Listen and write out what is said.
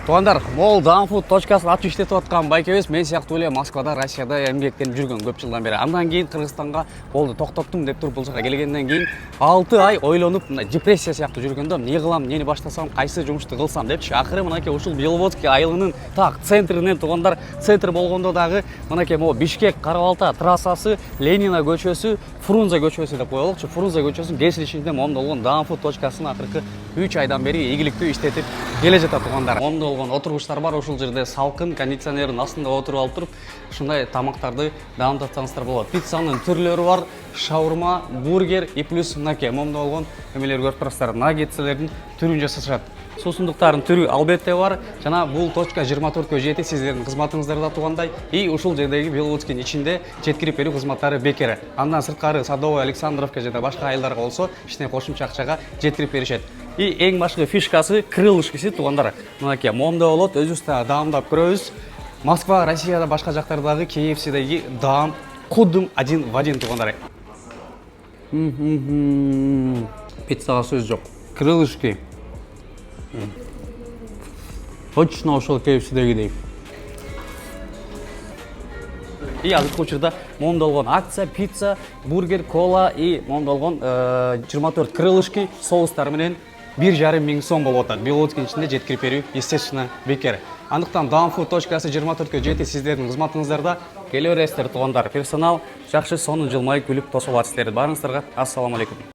Туғандар, мол Даунфуд точкасын аты иштетип аткан байкебиз мен сыяктуу эле Москвада, Россияда эмгектенип жүргөн көп жылдан бери. Андан кийин Кыргызстанга болду, токтоттум деп туруп бул жака келгенден кийин 6 ай ойлонуп, депрессия сыяктуу жүргөндө эмне кылам, эмнени баштасам, кайсы жумушту кылсам депчи. Акыры мынакей ушул Беловодский айылынын так центринен тугандар, центр болгондо дагы мынакей могу Бишкек, Кара-Балта трассасы, Ленина көчөсү, Фрунзе көчөсү деп коелучу. Фрунзе көчөсүнүн кесилишинде момдолгон Даунфуд точкасын акыркы 3 айдан бери ийгиликтүү иштетип келе жатат тугандар. Отургучтар бар, ошол жерде салкын кондиционердин астында отуруп алып туруп, ушундай тамактарды даамдатсаңыздар болот. Пиццанын түрлөрү бар, шаурма, бургер и плюс мынакей момдо болгон эмелер көрүп турасыздар, наггетстердин түрүн жасашат. Суусундуктардын түрү албетте бар. Жана бул точка 24кө жети сиздердин кызматыңыздарда тугандай. И ушул жердеги Беловодскийдин ичинде жеткирип берүү кызматтары бекер. Андан сырткары Садовая, Александровка жана башка айылдарга болсо, ичине кошумча акчага жеткирип беришет. И эң башкы фишкасы крылышкасы тугандар. Мынакей момдо болот, өзүбүз да даамдап көрөбүз. Москва, Россияда башка жактардагы KFC-деги даам кудум один в один тугандар. Пиццага сөз жок. Крылышки. Точно ошол KFC-дегидей. И азыркы учурда момдолгон акция, пицца, бургер, кола и момдолгон 24 крылышки соустар менен 1,5 миң сом болуп атат. Беловодскийдин ичинде жеткирип берүү естественно бекер. Андыктан Даунфуд точкасы 24кө жети сиздердин кызматыңыздарда. Келе бересиздер тугандар. Персонал жакшы, сонун жылмайып күлүп тосуп атат сиздерди. Баарыңыздарга ассаламу алейкум.